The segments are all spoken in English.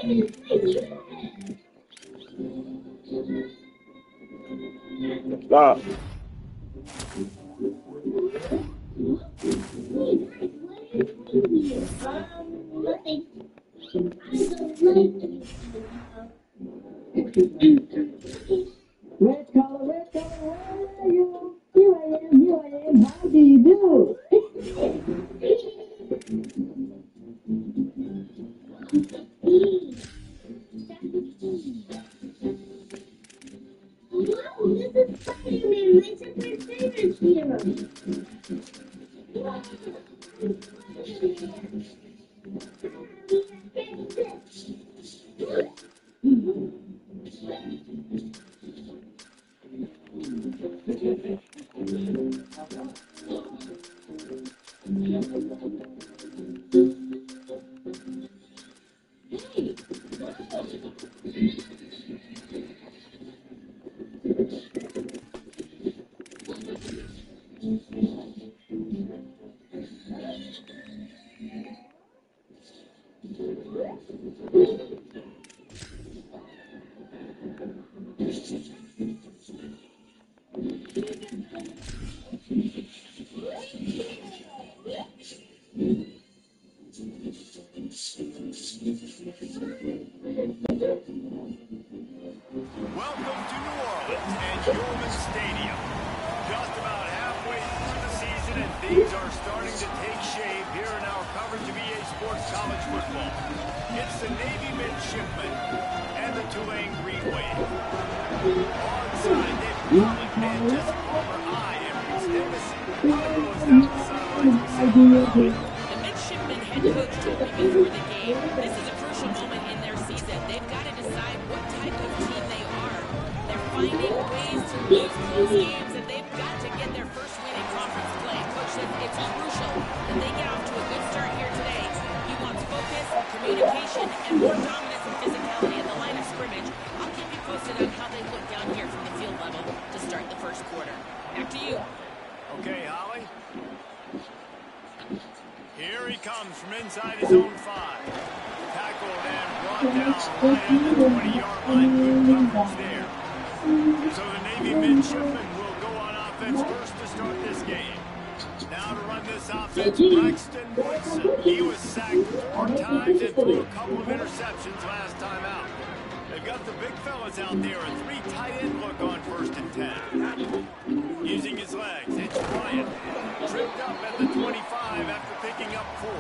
Stop. Red color, where are you? Here I am, how do you do? Wow, this is Spider-Man, my super favorite hero. Wow. Welcome to New Orleans and Yorman Stadium. Just about halfway through the season and things are starting to take shape here in our coverage of EA Sports College Football. It's the Navy Midshipmen and the Tulane Green Wave. Onside, David Collins and Jesse Palmer. I am Reese Davis. Holly was down the sidelines. The Midshipmen head coach told me before the game, this is a crucial moment in their season. They've got to decide what type of team they are. They're finding ways to lose close games, and they've got to get their first win in conference play. Coach says it's crucial that they get off to a good start here today. He wants focus, communication, and more dominance and physicality at the line of scrimmage. I'll keep you posted on how they look down here from the field level to start the first quarter. Back to you. Okay, Holly. Here he comes from inside his own 5. Tackled and brought down right at the 20-yard line. Good coverage there. So the Navy Midshipmen will go on offense first to start this game. Now to run this offense, Braxton Woodson. He was sacked 4 times and threw a couple of interceptions last time out. They've got the big fellas out there, a 3 tight end look on 1st and 10. Using his legs, it's Bryant. Tripped up at the 25 after picking up 4.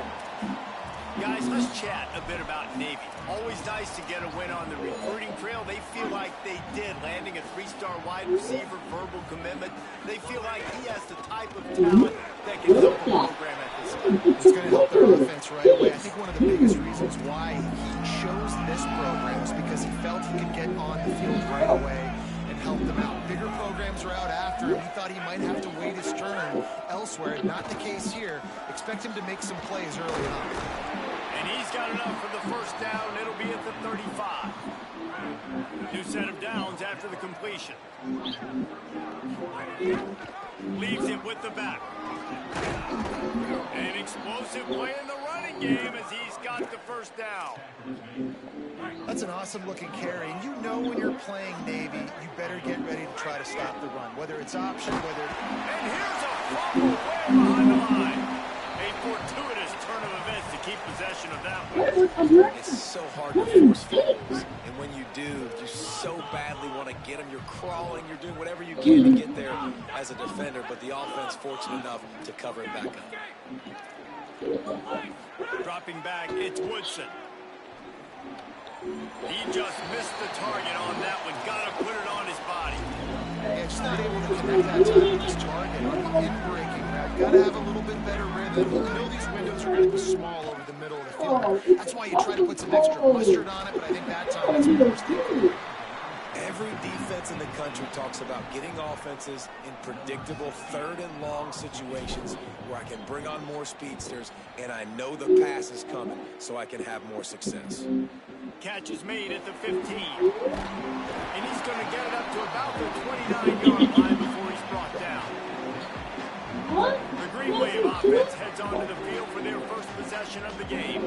Guys, let's chat a bit about Navy. Always nice to get a win on the recruiting trail. They feel like they did, landing a 3-star wide receiver, verbal commitment. They feel like he has the type of talent that can help the program at this time. It's going to help their offense right away. I think one of the biggest reasons why he chose this program is because he felt he could get on the field right away and help them out. Bigger programs are out after him. He thought he might have to wait his turn elsewhere. Not the case here. Expect him to make some plays early on. And he's got enough for the first down. It'll be at the 35. New set of downs after the completion. Leaves it with the back. An explosive play in the running game as he's got the first down. That's an awesome-looking carry. And you know when you're playing Navy, you better get ready to try to stop the run, whether it's option, whether... And here's a fumble way behind the line. A fortuitous turn of events to keep possession of that one. It's so hard to force fumbles. And when you do, you so badly want to get them. You're crawling. You're doing whatever you can to get there as a defender. But the offense fortunate enough to cover it back up. Dropping back, it's Woodson. He just missed the target on that one. Got to put it on his body. Yeah, just not able to connect that time with his target on the in-breaking route. Got to have a little bit better rhythm. You know these windows are going to be small over the middle of the field. That's why you try to put some extra mustard on it, but I think that time that's what was good. Every defense in the country talks about getting offenses in predictable 3rd and long situations where I can bring on more speedsters and I know the pass is coming so I can have more success. Catch is made at the 15. And he's going to get it up to about the 29-yard line before he's brought down. The Green Wave offense heads onto the field for their first possession of the game.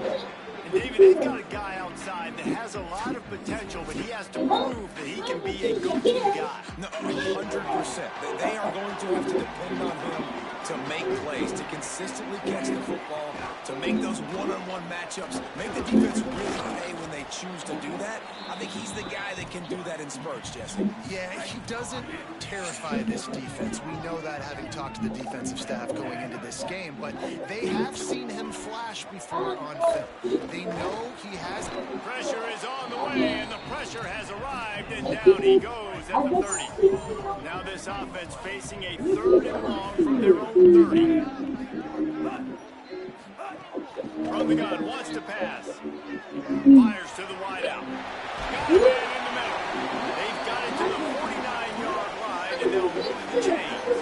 And David, they've got a guy outside that has a lot of potential, but he has to prove that he can be a go-to guy. No, 100%. They are going to have to depend on him to make plays, to consistently catch the football, to make those one-on-one matchups, make the defense really pay when they choose to do that. I think he's the guy that can do that in spurts, Jesse. Yeah, he doesn't terrify this defense. We know that, having talked to the defensive staff going into this game, but they have seen him flash before on film. They know he has it. Pressure is on the way, and the pressure has arrived, and down he goes at the 30. Now this offense facing a 3rd and long from their own 30. From the gun, wants to pass. Fires to the wideout. Got a man in the middle. They've got it to the 49-yard line, and they'll move the chains.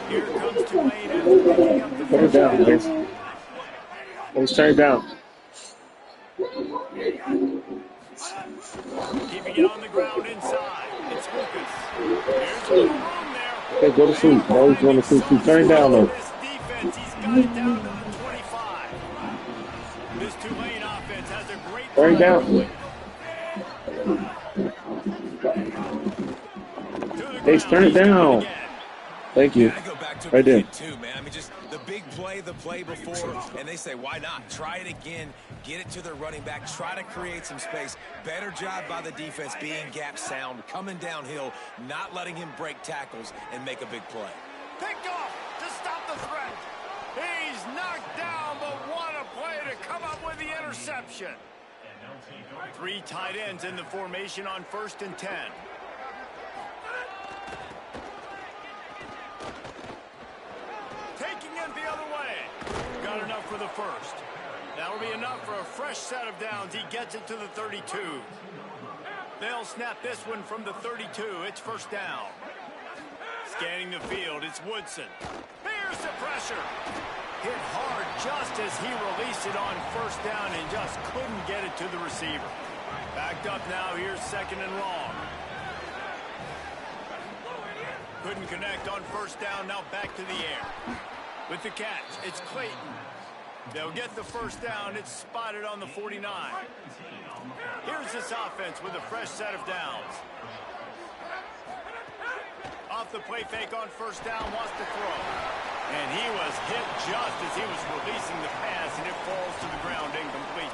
Here comes Tulane after picking up the Put it first down, down. please. Let's turn it down. Keeping it on the ground inside. It's Lucas. There's a little room there. Okay, go to sleep. Always going to sleep. Turn it down, though. This defense, he's got it down to the 25. This Tulane offense has a great Turn it down. Hey, turn it down. Thank you. I go back to Right there. too, man. I mean, just the big play, the play before, and they say, why not? Try it again, get it to their running back, try to create some space. Better job by the defense being gap sound, coming downhill, not letting him break tackles and make a big play. Picked off to stop the threat. He's knocked down, but what a play to come up with the interception. 3 tight ends in the formation on 1st and 10. Taking it the other way. Got enough for the first. That'll be enough for a fresh set of downs. He gets it to the 32. They'll snap this one from the 32. It's 1st down. Scanning the field, it's Woodson. Here's the pressure. Hit hard just as he released it on 1st down and just couldn't get it to the receiver. Backed up now, here's 2nd and long. Couldn't connect on 1st down, now back to the air. With the catch, it's Clayton. They'll get the 1st down, it's spotted on the 49. Here's this offense with a fresh set of downs. Off the play fake on 1st down, wants to throw. And he was hit just as he was releasing the pass, and it falls to the ground incomplete.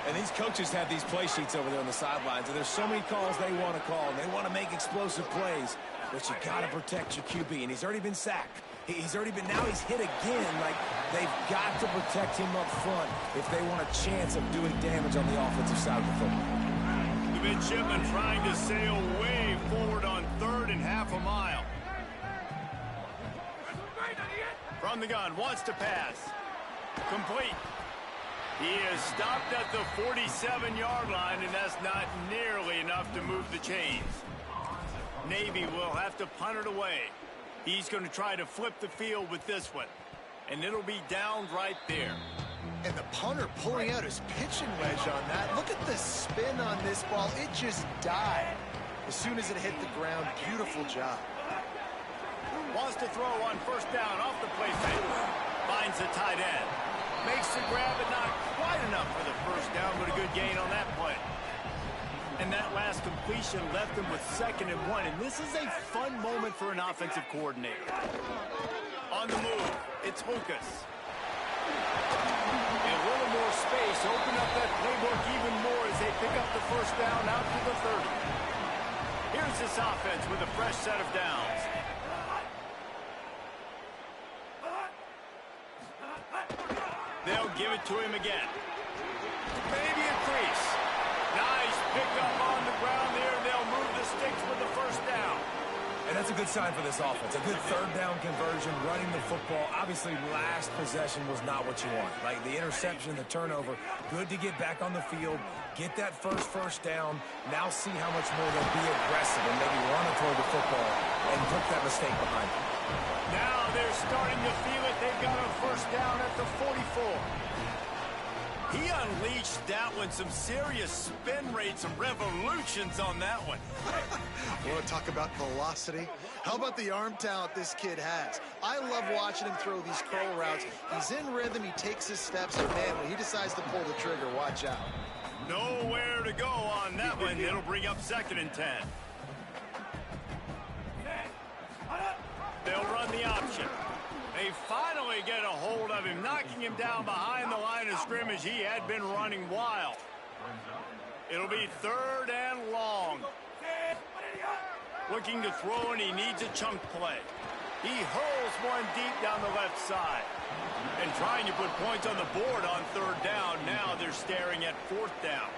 And these coaches have these play sheets over there on the sidelines, and there's so many calls they want to call, and they want to make explosive plays, but you got to protect your QB, and he's already been sacked. He's already been, now he's hit again. Like, they've got to protect him up front if they want a chance of doing damage on the offensive side of the football. The midshipman trying to sail way forward on 3rd and half a mile. From the gun, wants to pass. Complete. He is stopped at the 47-yard line, and that's not nearly enough to move the chains. Navy will have to punt it away. He's going to try to flip the field with this one, and it'll be down right there. And the punter pulling out his pitching wedge on that. Look at the spin on this ball. It just died as soon as it hit the ground. Beautiful job. Wants to throw on 1st down off the play fake. Finds the tight end. Makes the grab, but not quite enough for the 1st down, but a good gain on that play. And that last completion left him with 2nd and 1, and this is a fun moment for an offensive coordinator. On the move, it's Lucas. And a little more space, open up that playbook even more as they pick up the 1st down out to the 30. Here's this offense with a fresh set of downs. They'll give it to him again. Maybe a crease. Nice pickup on the ground there. They'll move the sticks with the 1st down. And that's a good sign for this offense. A good 3rd down conversion, running the football. Obviously, last possession was not what you want. Like the interception, the turnover. Good to get back on the field, get that first down. Now see how much more they'll be aggressive and maybe run toward the football and put that mistake behind them. Now they're starting to feel it. They've got a 1st down at the 44. He unleashed that one, some serious spin rates, some revolutions on that one. You want to talk about velocity? How about the arm talent this kid has? I love watching him throw these curl routes. He's in rhythm, he takes his steps, and man, when he decides to pull the trigger, watch out. Nowhere to go on that one. It'll bring up 2nd and 10. They'll run the option. They finally get a hold of him, knocking him down behind the line of scrimmage. He had been running wild. It'll be 3rd and long. Looking to throw, and he needs a chunk play. He hurls one deep down the left side. And trying to put points on the board on 3rd down. Now they're staring at 4th down.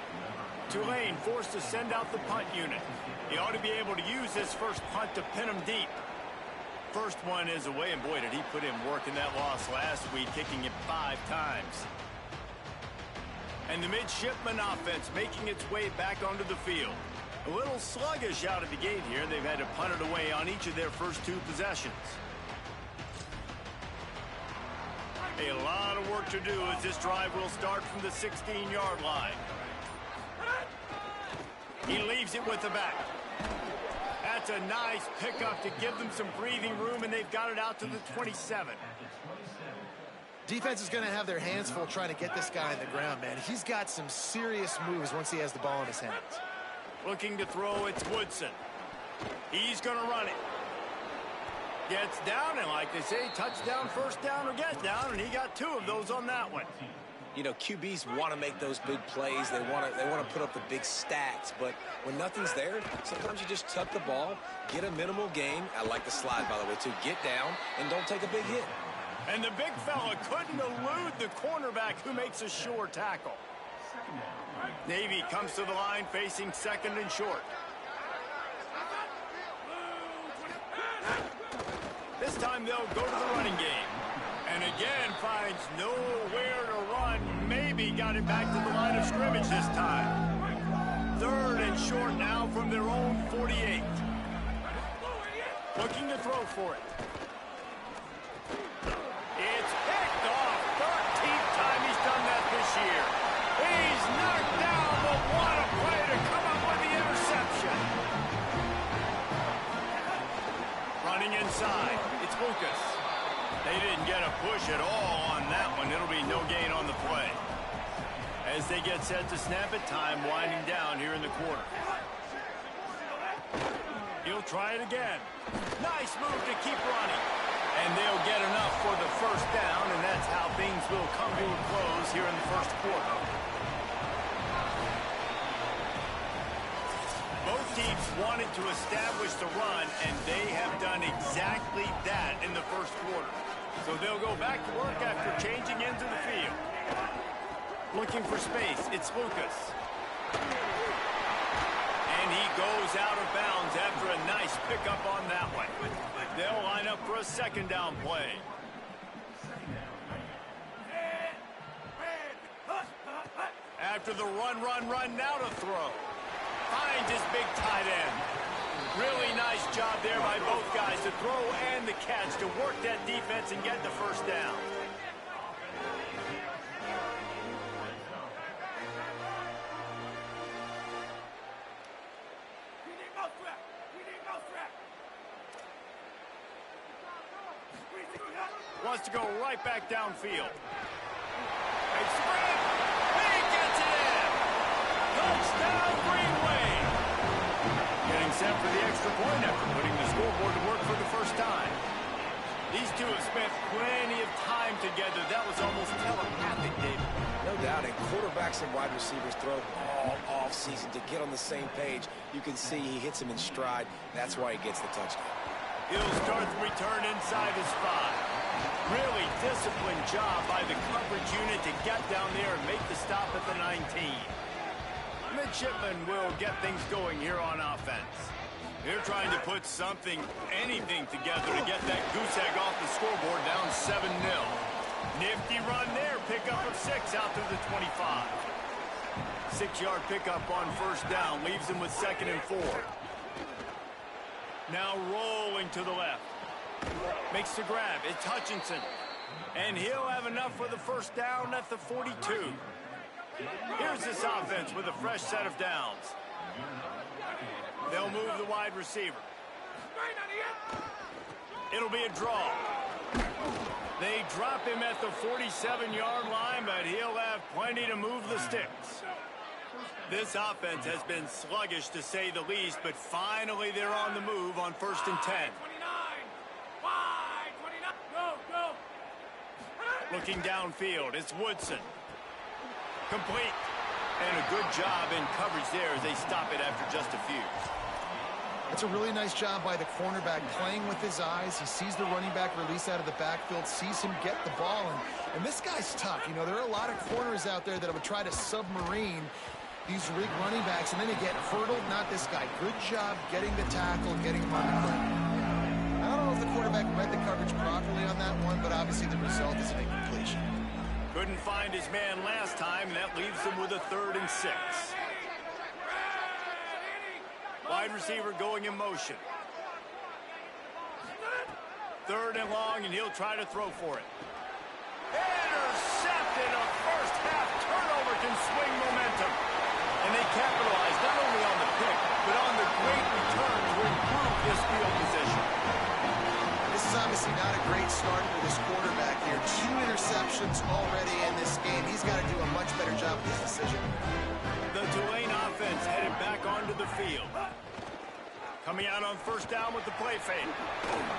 Tulane forced to send out the punt unit. He ought to be able to use this first punt to pin him deep. First one is away, and boy, did he put in work in that loss last week, kicking it 5 times. And the midshipman offense making its way back onto the field. A little sluggish out of the gate here. They've had to punt it away on each of their first 2 possessions. A lot of work to do as this drive will start from the 16-yard line. He leaves it with the back. That's a nice pickup to give them some breathing room, and they've got it out to the 27. Defense is going to have their hands full trying to get this guy on the ground, man. He's got some serious moves once he has the ball in his hands. Looking to throw, it's Woodson. He's going to run it. Gets down, and like they say, touchdown, first down, or get down, and he got 2 of those on that one. You know, QBs want to make those big plays. They want to put up the big stats. But when nothing's there, sometimes you just tuck the ball, get a minimal gain. I like the slide, by the way, too. Get down and don't take a big hit. And the big fella couldn't elude the cornerback who makes a sure tackle. Navy comes to the line facing 2nd and short. This time they'll go to the running game. And again finds nowhere to run. Maybe got it back to the line of scrimmage this time. 3rd and short now from their own 48. Looking to throw for it. It's picked off. 13th time he's done that this year. He's knocked down, but what a play to come up with the interception. Running inside, it's Lucas. They didn't get a push at all on that one. It'll be no gain on the play. As they get set to snap it, time winding down here in the quarter. He'll try it again. Nice move to keep running. And they'll get enough for the first down, and that's how things will come to a close here in the first quarter. Both teams wanted to establish the run, and they have done exactly that in the first quarter. So they'll go back to work after changing into the field. Looking for space, it's Lucas. And he goes out of bounds after a nice pickup on that one. They'll line up for a 2nd down play. After the run, now to throw. Finds his big tight end. Really nice job there by both guys to throw and the catch to work that defense and get the first down. Wants to go right back downfield. A sprint. He gets it in. Touchdown, Green Wave. Getting set for the extra point after putting the scoreboard to work for the first time. These two have spent plenty of time together. That was almost telepathic, David. No doubt, and quarterbacks and wide receivers throw all off-season to get on the same page. You can see he hits him in stride. That's why he gets the touchdown. He'll start the return inside his 5. Really disciplined job by the coverage unit to get down there and make the stop at the 19. Midshipman will get things going here on offense. They're trying to put something, anything together to get that goose egg off the scoreboard down 7-0. Nifty run there, pickup of 6 out to the 25. 6-yard pickup on first down, leaves him with 2nd and 4. Now rolling to the left. Makes the grab, it's Hutchinson. And he'll have enough for the first down at the 42. Here's this offense with a fresh set of downs. They'll move the wide receiver. It'll be a draw. They drop him at the 47-yard line, but he'll have plenty to move the sticks. This offense has been sluggish, to say the least, but finally they're on the move on 1st and 10. Looking downfield, it's Woodson. Complete. And a good job in coverage there as they stop it after just a few. It's a really nice job by the cornerback playing with his eyes. He sees the running back release out of the backfield, sees him get the ball, and this guy's tough. You know, there are a lot of corners out there that would try to submarine these rig running backs, and then they get hurdled. Not this guy. Good job getting the tackle, getting him on the ground. I don't know if the quarterback read the coverage properly on that one, but obviously the result is an incompletion. Couldn't find his man last time, and that leaves him with a 3rd and 6. Wide receiver going in motion. 3rd and long, and he'll try to throw for it. Intercepted. A first half turnover can swing momentum. And they capitalize not only on the pick, but on the great return to improve this field position. This is obviously not a great start for this quarterback here. 2 interceptions already in this game. He's got to do a much better job with this decision. The Tulane offense headed back onto the field. Coming out on 1st down with the play fake.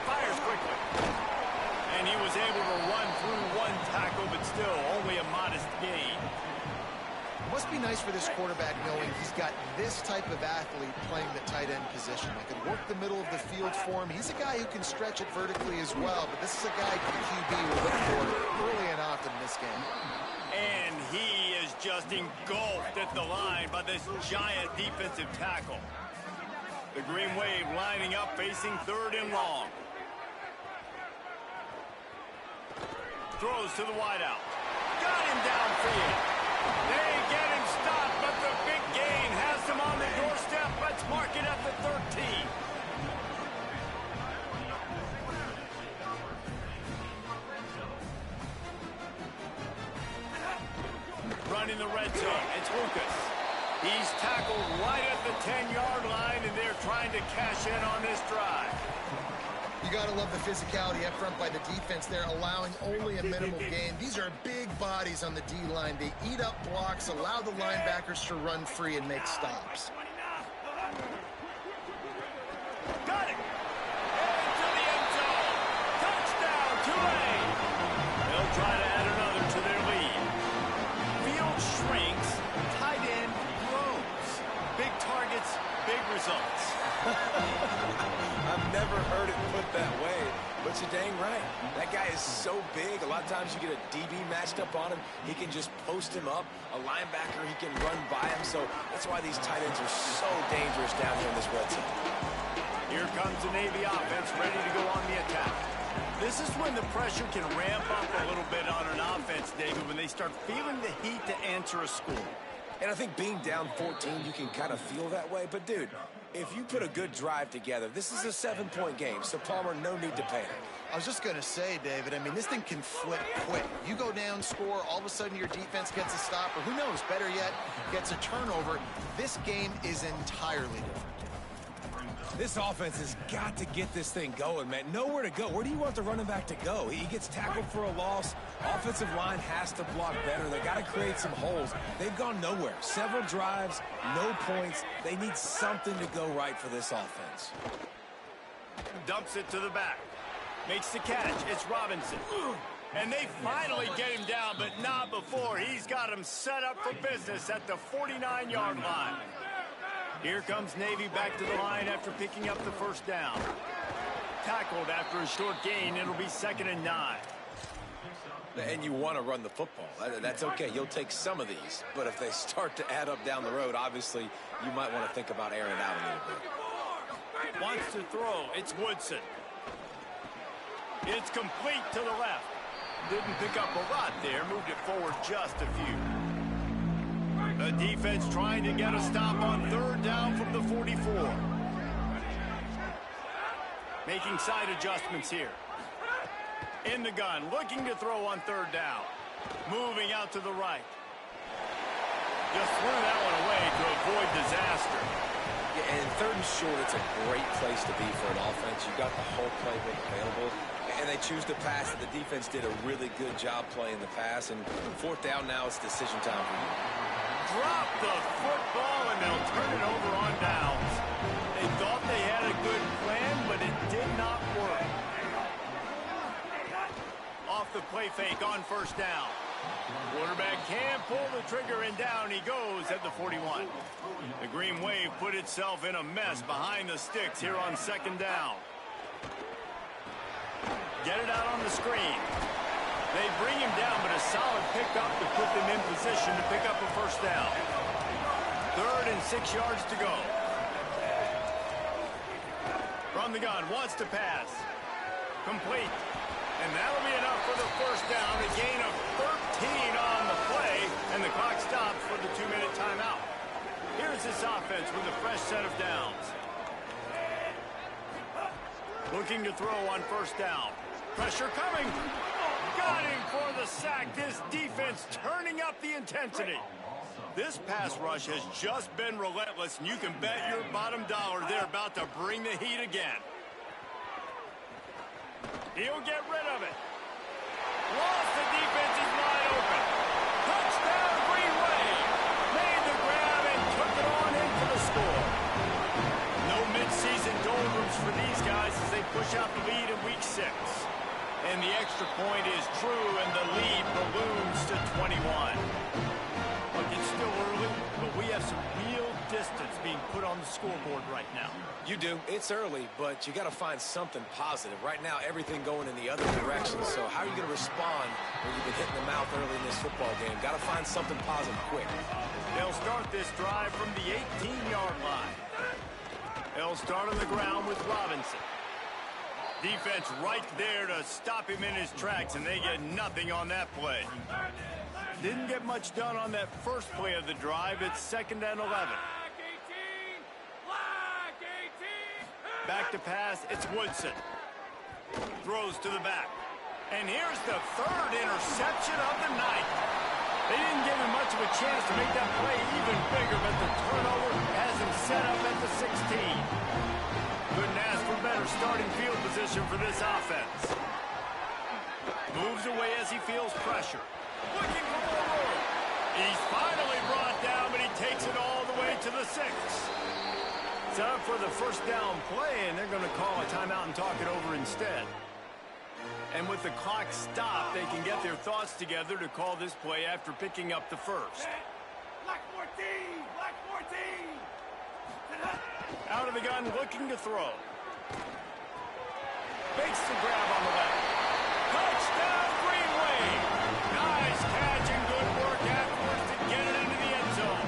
Fires quickly. And he was able to run through 1 tackle, but still only a modest gain. It must be nice for this quarterback knowing he's got this type of athlete playing the tight end position. They can work the middle of the field for him. He's a guy who can stretch it vertically as well, but this is a guy the QB will look for early and often in this game. And he is just engulfed at the line by this giant defensive tackle. The Green Wave lining up, facing 3rd and long. Throws to the wideout. Got him downfield. They get him stopped, but the big gain has him on the doorstep. Let's mark it at the 13. Running the red zone, it's Lucas. He's tackled right at the 10-yard line, and they're trying to cash in on this drive. You got to love the physicality up front by the defense there, allowing only a minimal gain. These are big bodies on the D-line. They eat up blocks, allow the linebackers to run free and make stops. Got it! Into the end zone! Touchdown, Tulane! They'll try to add another to their lead. Field shrinks, tight end grows. Big targets, big results. I've never heard it put that way, but you're dang right. That guy is so big. A lot of times you get a DB matched up on him. He can just post him up. A linebacker, he can run by him. So that's why these tight ends are so dangerous down here in this red zone. Here comes the Navy offense ready to go on the attack. This is when the pressure can ramp up a little bit on an offense, David, when they start feeling the heat to answer a score. And I think being down 14, you can kind of feel that way. But, dude, if you put a good drive together, this is a 7-point game. So, Palmer, no need to panic. I was just going to say, David, I mean, this thing can flip quick. You go down, score, all of a sudden your defense gets a stop, or who knows, better yet, gets a turnover. This game is entirely different. This offense has got to get this thing going, man. Nowhere to go. Where do you want the running back to go? He gets tackled for a loss. Offensive line has to block better. They got to create some holes. They've gone nowhere. Several drives, no points. They need something to go right for this offense. Dumps it to the back. Makes the catch. It's Robinson. And they finally get him down, but not before. He's got him set up for business at the 49-yard line. Here comes Navy back to the line after picking up the first down. Tackled after a short gain. It'll be 2nd and 9. And you want to run the football. That's okay. You'll take some of these. But if they start to add up down the road, obviously, you might want to think about airing it out a little bit. Wants to throw. It's Woodson. It's complete to the left. Didn't pick up a lot there. Moved it forward just a few. The defense trying to get a stop on 3rd down from the 44. Making side adjustments here. In the gun, looking to throw on 3rd down. Moving out to the right. Just threw that one away to avoid disaster. Yeah, and third and short, it's a great place to be for an offense. You've got the whole playbook available, and they choose to pass it. The defense did a really good job playing the pass, and fourth down now, it's decision time for you. Drop the football, and they'll turn it over on downs. They thought they had a good plan, but it did not work. Off the play fake on first down. Quarterback can pull the trigger, and down he goes at the 41. The Green Wave put itself in a mess behind the sticks here on second down. Get it out on the screen. They bring him down, but a solid pickup to put them in position to pick up a first down. 3rd and 6 yards to go. From the gun, wants to pass. Complete. And that'll be enough for the first down. A gain of 13 on the play, and the clock stops for the 2-minute timeout. Here's this offense with a fresh set of downs. Looking to throw on first down. Pressure coming. Got him for the sack. This defense turning up the intensity. This pass rush has just been relentless, and you can bet your bottom dollar they're about to bring the heat again. He'll get rid of it. Lost, the defense is wide open. Touchdown, Green Wave. Made the grab and took it on in for the score. No midseason doldrums for these guys as they push out the lead in week 6. And the extra point is true, and the lead balloons to 21. Look, it's still early, but we have some real distance being put on the scoreboard right now. You do. It's early, but you got to find something positive. Right now, everything going in the other direction. So how are you going to respond when you've been hitting the mouth early in this football game? Got to find something positive quick. They'll start this drive from the 18-yard line. They'll start on the ground with Robinson. Defense right there to stop him in his tracks, and they get nothing on that play. Didn't get much done on that first play of the drive. It's 2nd and 11. Back to pass, it's Woodson. Throws to the back. And here's the 3rd interception of the night. They didn't give him much of a chance to make that play even bigger, but the turnover has him set up at the 16. Couldn't ask for better starting field position for this offense. Moves away as he feels pressure. Looking for more room. He's finally brought down, but he takes it all the way to the 6. Set up for the first down play, and they're going to call a timeout and talk it over instead. And with the clock stopped, they can get their thoughts together to call this play after picking up the first. Black 14! Black 14! Out of the gun, looking to throw. Makes the grab on the left. Touchdown, Green Wave! Nice catch and good work afterwards to get it into the end zone.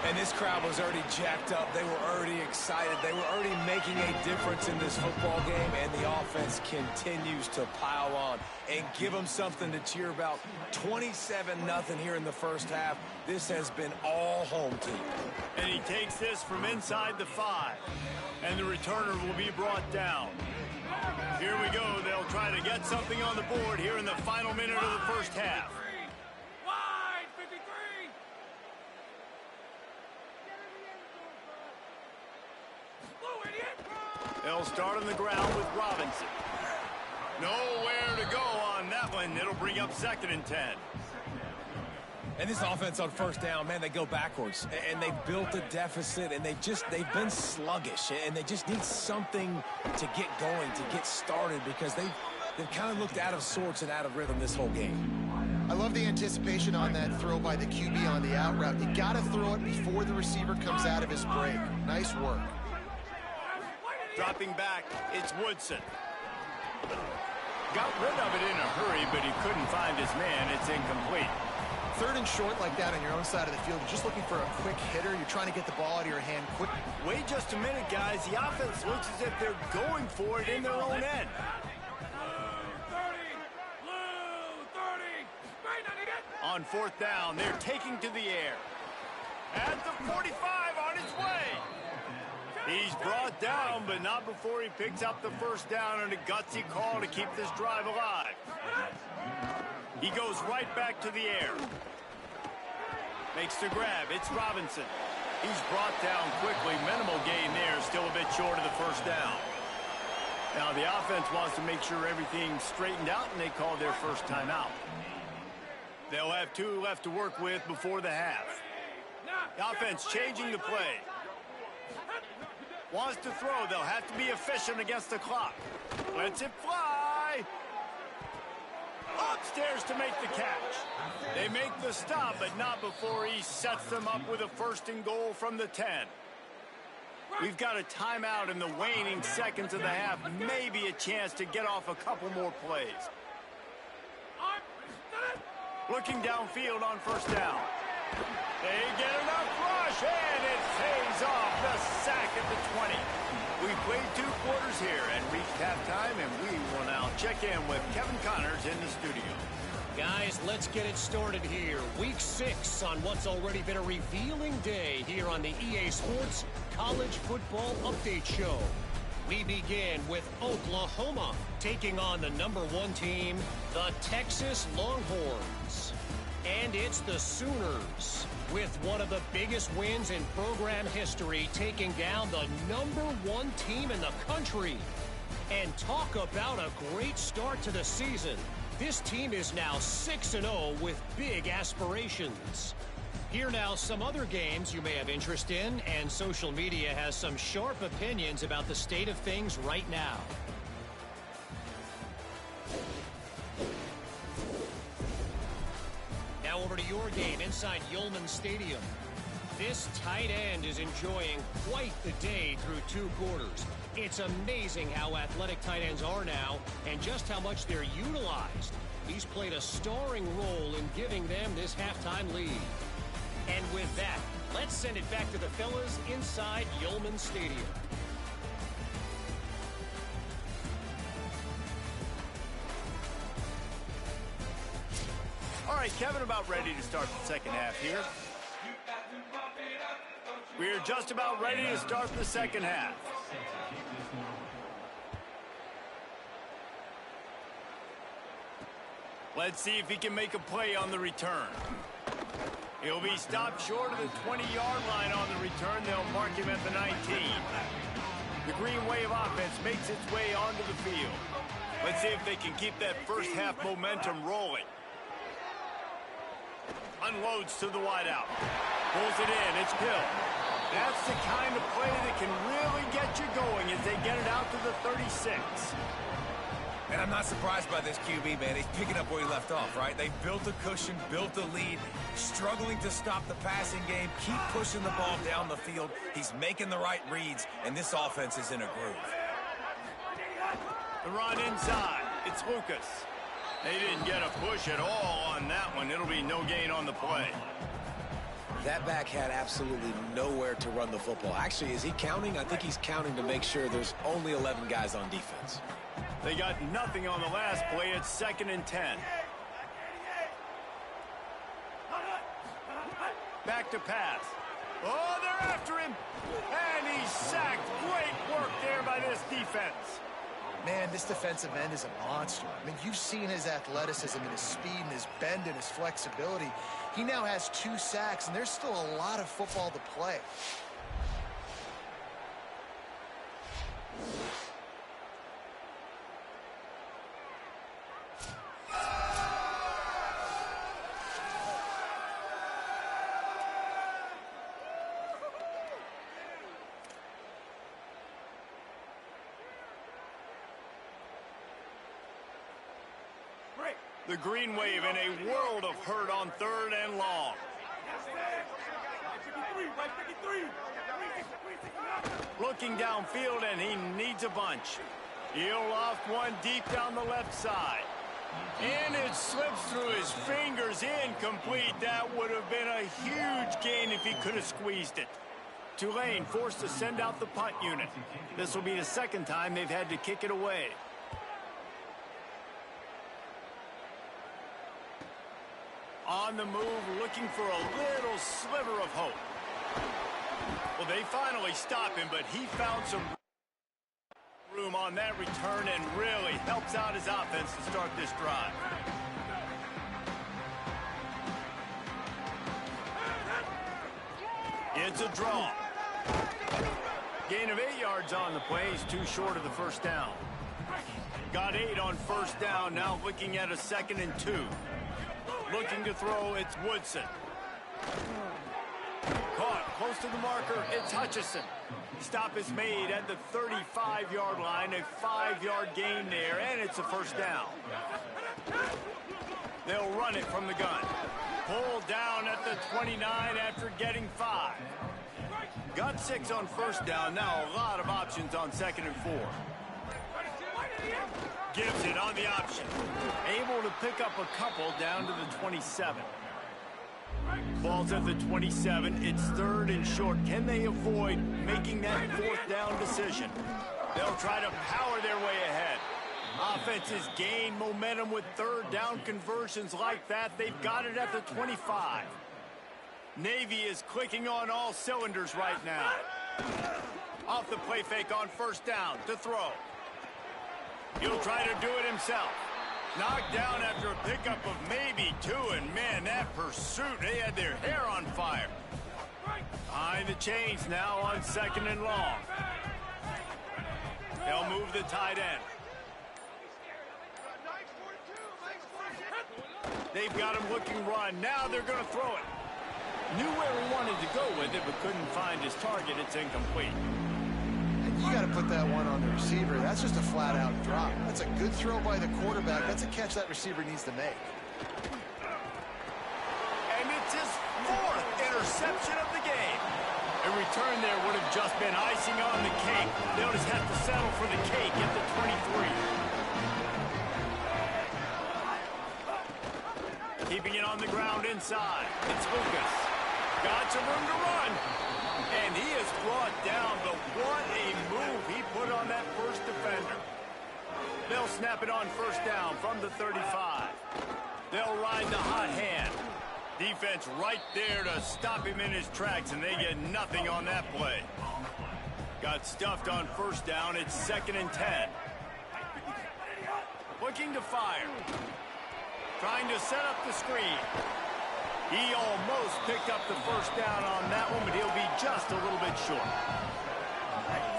And this crowd was already jacked up. They were already excited. They were already making a difference in this football game, and the offense continues to pile on and give them something to cheer about. 27-0 here in the first half. This has been all home team. And he takes this from inside the 5. And the returner will be brought down. Here we go. They'll try to get something on the board here in the final minute of the first half. Wide 53! They'll start on the ground with Robinson. Nowhere to go on that one. It'll bring up 2nd and 10. And this offense on first down, man, they go backwards. And they've built a deficit, and they've been sluggish. And they just need something to get going, to get started, because they've kind of looked out of sorts and out of rhythm this whole game. I love the anticipation on that throw by the QB on the out route. You got to throw it before the receiver comes out of his break. Nice work. Dropping back, it's Woodson. Got rid of it in a hurry, but he couldn't find his man. It's incomplete. 3rd and short like that on your own side of the field. You're just looking for a quick hitter. You're trying to get the ball out of your hand quick. Wait just a minute, guys. The offense looks as if they're going for it in their own end. On 4th down, they're taking to the air. At the 45 on his way. He's brought down, but not before he picks up the first down and a gutsy call to keep this drive alive. He goes right back to the air. Makes the grab. It's Robinson. He's brought down quickly. Minimal gain there. Still a bit short of the first down. Now the offense wants to make sure everything's straightened out, and they call their first timeout. They'll have 2 left to work with before the half. The offense changing the play. Wants to throw. They'll have to be efficient against the clock. Lets it fly. Upstairs to make the catch. They make the stop, but not before he sets them up with a 1st and goal from the 10. We've got a timeout in the waning seconds of the half. Maybe a chance to get off a couple more plays. Looking downfield on 1st down. They get enough rush, and it pays off the sack at the 20. We played 2 quarters here and reached halftime, and we will now check in with Kevin Connors in the studio. Guys, let's get it started here. Week 6 on what's already been a revealing day here on the EA Sports College Football Update Show. We begin with Oklahoma taking on the #1 team, the Texas Longhorns. And it's the Sooners, with one of the biggest wins in program history, taking down the #1 team in the country. And talk about a great start to the season. This team is now 6-0 with big aspirations. Here now some other games you may have interest in, and social media has some sharp opinions about the state of things right now. Now over to your game inside Yulman Stadium. This tight end is enjoying quite the day through 2 quarters. It's amazing how athletic tight ends are now and just how much they're utilized. He's played a starring role in giving them this halftime lead. And with that, let's send it back to the fellas inside Yulman Stadium. All right, Kevin, about ready to start the second half here. We're just about ready to start the second half. Let's see if he can make a play on the return. He'll be stopped short of the 20-yard line on the return. They'll mark him at the 19. The Green Wave offense makes its way onto the field. Let's see if they can keep that first half momentum rolling. Unloads to the wideout. Pulls it in. It's Hill. That's the kind of play that can really get you going as they get it out to the 36. And I'm not surprised by this QB, man. He's picking up where he left off, right? They built a cushion, built a lead, struggling to stop the passing game, keep pushing the ball down the field. He's making the right reads, and this offense is in a groove. The run inside. It's Lucas. They didn't get a push at all on that one. It'll be no gain on the play. That back had absolutely nowhere to run the football. Actually, is he counting? I think he's counting to make sure there's only 11 guys on defense. They got nothing on the last play. It's 2nd and 10. Back to pass. Oh, they're after him. And he's sacked. Great work there by this defense. Man, this defensive end is a monster. I mean, you've seen his athleticism and his speed and his bend and his flexibility. He now has 2 sacks, and there's still a lot of football to play. The Green Wave in a world of hurt on 3rd and long. Looking downfield, and he needs a bunch. He'll loft one deep down the left side. And it slips through his fingers, incomplete. That would have been a huge gain if he could have squeezed it. Tulane forced to send out the punt unit. This will be the 2nd time they've had to kick it away. On the move, looking for a little sliver of hope. Well, they finally stop him, but he found some room on that return and really helps out his offense to start this drive. It's a draw. Gain of 8 yards on the play. He's too short of the first down. Got 8 on first down. Now looking at a 2nd and 2. Looking to throw, it's Woodson. Caught close to the marker, it's Hutchison. Stop is made at the 35-yard line. A 5-yard gain there, and it's a first down. They'll run it from the gun. Pulled down at the 29 after getting 5. Got 6 on first down. Now a lot of options on 2nd and 4. Gives it on the option. Able to pick up a couple down to the 27. Ball's at the 27. It's 3rd and short. Can they avoid making that 4th down decision? They'll try to power their way ahead. Offenses gain momentum with 3rd down conversions like that. They've got it at the 25. Navy is clicking on all cylinders right now. Off the play fake on first down to throw. He'll try to do it himself. Knocked down after a pickup of maybe 2, and man, that pursuit, they had their hair on fire. Behind the chains now on 2nd and long. They'll move the tight end. They've got him looking run. Now they're going to throw it. Knew where he wanted to go with it, but couldn't find his target. It's incomplete. You got to put that one on the receiver. That's just a flat-out drop. That's a good throw by the quarterback. That's a catch that receiver needs to make. And it's his 4th interception of the game. A return there would have just been icing on the cake. They'll just have to settle for the cake at the 23. Keeping it on the ground inside. It's Lucas. Got some room to run. And he is brought down, but what a move he put on that first defender. They'll snap it on first down from the 35. They'll ride the hot hand. Defense right there to stop him in his tracks, and they get nothing on that play. Got stuffed on first down. It's 2nd and 10. Looking to fire. Trying to set up the screen. He almost picked up the first down on that one, but he'll be just a little bit short.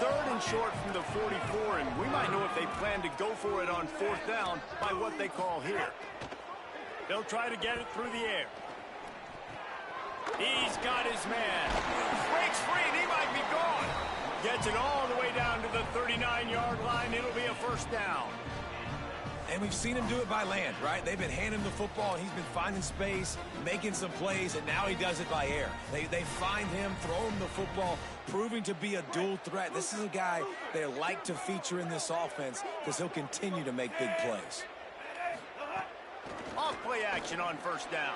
3rd and short from the 44, and we might know if they plan to go for it on 4th down by what they call here. They'll try to get it through the air. He's got his man. Breaks free, and he might be gone. Gets it all the way down to the 39-yard line. It'll be a first down. And we've seen him do it by land, right? They've been handing him the football, and he's been finding space, making some plays, and now he does it by air. They find him, throw him the football, proving to be a dual threat. This is a guy they like to feature in this offense because he'll continue to make big plays. Off play action on first down.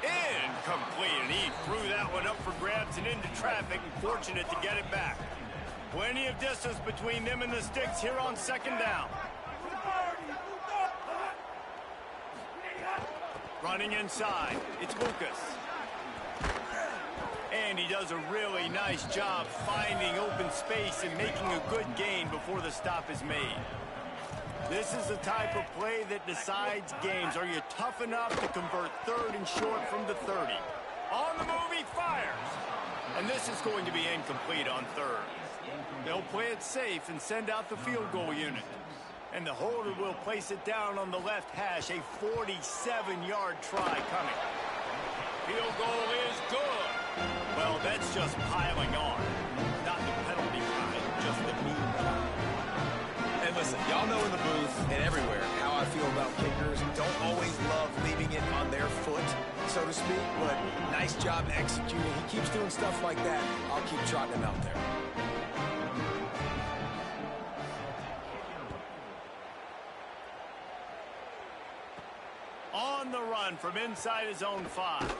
Incomplete, and he threw that one up for grabs and into traffic, and fortunate to get it back. Plenty of distance between them and the sticks here on 2nd down. Running inside, it's Lucas. And he does a really nice job finding open space and making a good gain before the stop is made. This is the type of play that decides games. Are you tough enough to convert 3rd and short from the 30? On the move, he fires. And this is going to be incomplete on 3rd. They'll play it safe and send out the field goal unit. And the holder will place it down on the left hash. A 47-yard try coming. Field goal is good. Well, that's just piling on. Not the penalty kind, just the mean kind. And listen, y'all know in the booth and everywhere how I feel about kickers. Don't always love leaving it on their foot, so to speak, but nice job executing. He keeps doing stuff like that. I'll keep trotting him out there. On the run from inside his own 5.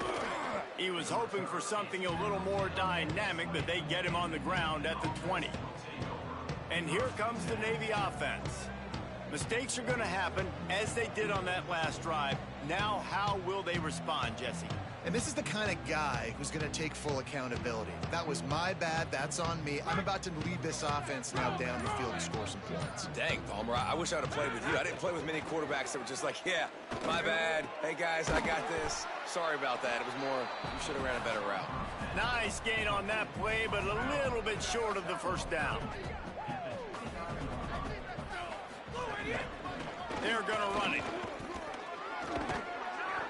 He was hoping for something a little more dynamic, but they get him on the ground at the 20. And here comes the Navy offense. Mistakes are going to happen, as they did on that last drive. Now, how will they respond, Jesse? And this is the kind of guy who's going to take full accountability. That was my bad. That's on me. I'm about to lead this offense now down the field and score some points. Dang, Palmer, I wish I'd have played with you. I didn't play with many quarterbacks that were just like, yeah, my bad. Hey, guys, I got this. Sorry about that. It was more, you should have ran a better route. Nice gain on that play, but a little bit short of the first down. They're going to run it.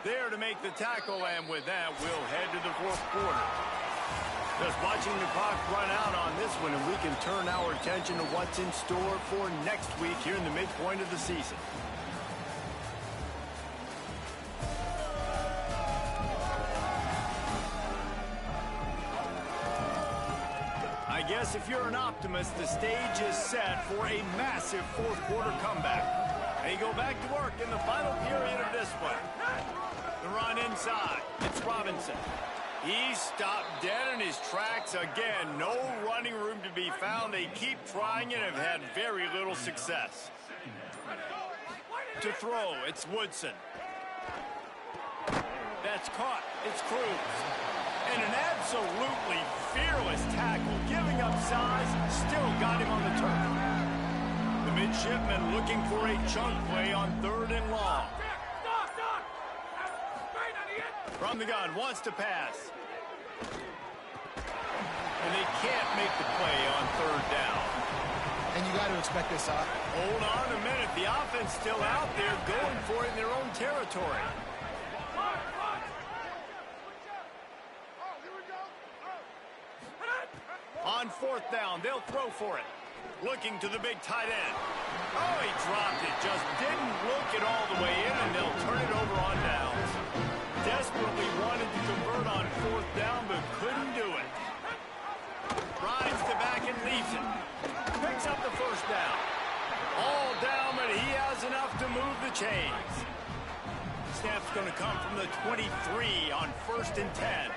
There to make the tackle, and with that, we'll head to the fourth quarter. Just watching the clock run out on this one, and we can turn our attention to what's in store for next week here in the midpoint of the season. I guess if you're an optimist, the stage is set for a massive fourth quarter comeback. They go back to work in the final period of this one. The run inside. It's Robinson. He's stopped dead in his tracks again. No running room to be found. They keep trying and have had very little success. To throw, it's Woodson. That's caught. It's Cruz. And an absolutely fearless tackle. Giving up size, still got him on the turf. The midshipman looking for a chunk play on 3rd and long. From the gun, wants to pass. And they can't make the play on 3rd down. And you got to expect this off. Hold on a minute. The offense still out there going for it in their own territory. On 4th down, they'll throw for it. Looking to the big tight end. Oh, he dropped it. Just didn't look it all the way in, and they'll turn it over on downs. Desperately wanted to convert on 4th down, but couldn't do it. Rides the back and leaves it. Picks up the first down. All down, but he has enough to move the chains. Snap's going to come from the 23 on 1st and 10.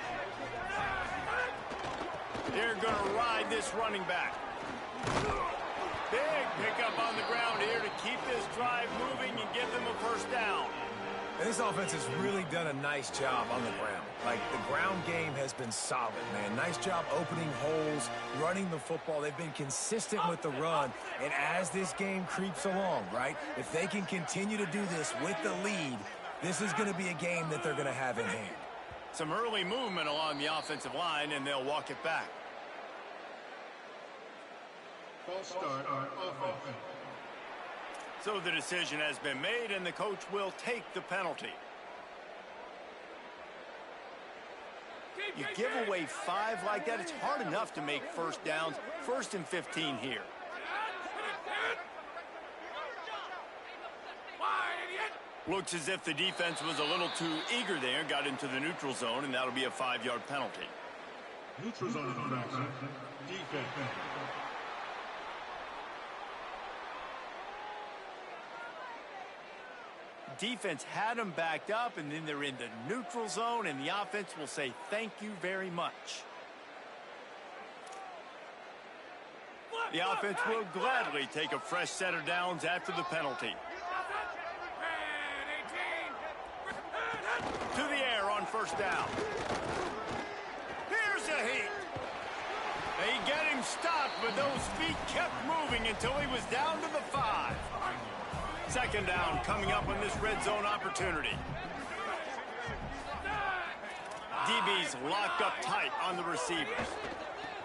They're going to ride this running back. Big pickup on the ground here to keep this drive moving and give them a first down. And this offense has really done a nice job on the ground. Like, the ground game has been solid, man. Nice job opening holes, running the football. They've been consistent with the run. And as this game creeps along, right, if they can continue to do this with the lead, this is going to be a game that they're going to have in hand. Some early movement along the offensive line, and they'll walk it back. False start on offense. So the decision has been made, and the coach will take the penalty. You give away 5 like that, it's hard enough to make first downs. 1st and 15 here. Looks as if the defense was a little too eager there, got into the neutral zone, and that'll be a 5-yard penalty. Neutral zone infraction. Defense. Defense had them backed up, and then they're in the neutral zone, and the offense will say thank you very much. The offense will gladly take a fresh set of downs after the penalty. To the air on 1st down. Here's a heat. They get him stopped, but those feet kept moving until he was down to the 5. 2nd down coming up on this red zone opportunity. DB's locked up tight on the receivers.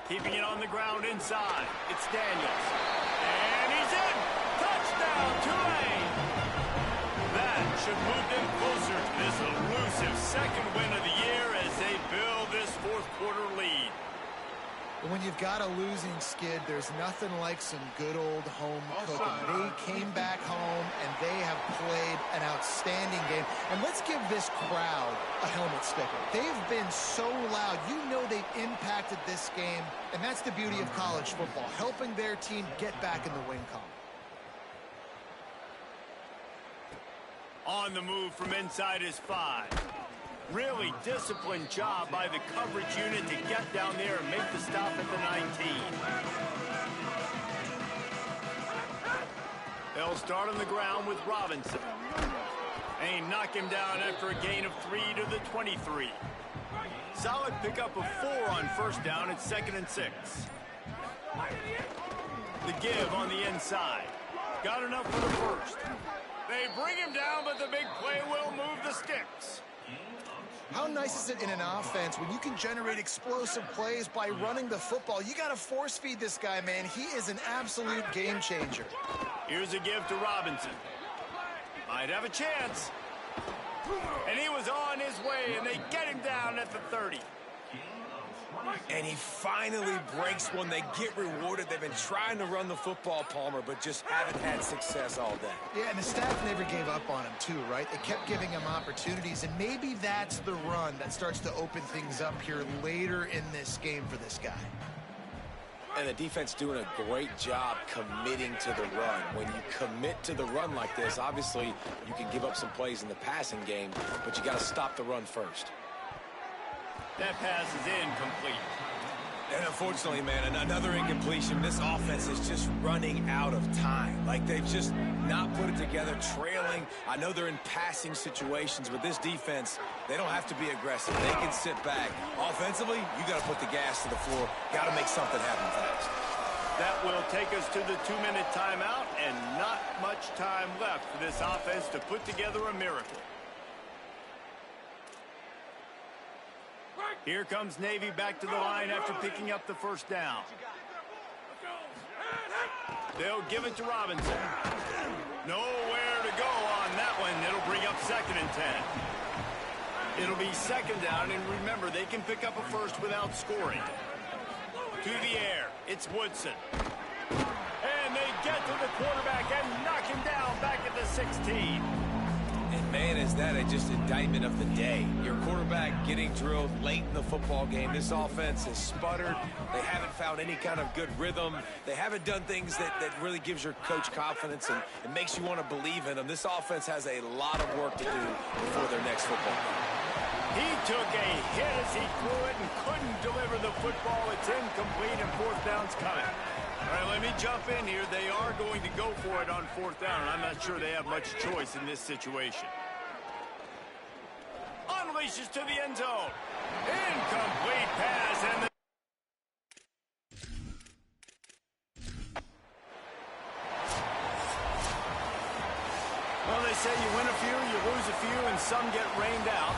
Keeping it on the ground inside. It's Daniels. And he's in. Touchdown, Tulane. That should move them closer to this elusive 2nd win of the year as they build this 4th quarter lead. When you've got a losing skid, there's nothing like some good old home cooking. They came back home, and they have played an outstanding game. And let's give this crowd a helmet sticker. They've been so loud. You know they've impacted this game, and that's the beauty of college football, helping their team get back in the win column. On the move from inside his 5. Really disciplined job by the coverage unit to get down there and make the stop at the 19. They'll start on the ground with Robinson. They knock him down after a gain of 3 to the 23. Solid pickup of 4 on first down at 2nd and 6. The give on the inside. Got enough for the first. They bring him down, but the big play will move the sticks. How nice is it in an offense when you can generate explosive plays by running the football? You got to force feed this guy, man. He is an absolute game changer. Here's a give to Robinson. Might have a chance. And he was on his way, and they get him down at the 30. And he finally breaks one. They get rewarded. They've been trying to run the football, Palmer, but just haven't had success all day. Yeah, and the staff never gave up on him, too, right? They kept giving him opportunities, and maybe that's the run that starts to open things up here later in this game for this guy. And the defense doing a great job committing to the run. When you commit to the run like this, obviously you can give up some plays in the passing game, but you got to stop the run first. That pass is incomplete. And unfortunately, man, another incompletion. This offense is just running out of time. Like, they've just not put it together, trailing. I know they're in passing situations, but this defense, they don't have to be aggressive. They can sit back. Offensively, you got to put the gas to the floor. Got to make something happen fast. That will take us to the 2-minute timeout, and not much time left for this offense to put together a miracle. Here comes Navy back to the line after picking up the first down. They'll give it to Robinson. Nowhere to go on that one. It'll bring up 2nd and 10. It'll be 2nd down, and remember, they can pick up a first without scoring. To the air, it's Woodson. And they get to the quarterback and knock him down back at the 16. And man, is that just indictment of the day. Your quarterback getting drilled late in the football game. This offense has sputtered. They haven't found any kind of good rhythm. They haven't done things that really gives your coach confidence and makes you want to believe in them. This offense has a lot of work to do before their next football game. He took a hit as he threw it and couldn't deliver the football. It's incomplete and 4th down's coming. All right, let me jump in here. They are going to go for it on 4th down, and I'm not sure they have much choice in this situation. Unleashes to the end zone. Incomplete pass, and well, they say you win a few, you lose a few, and some get rained out.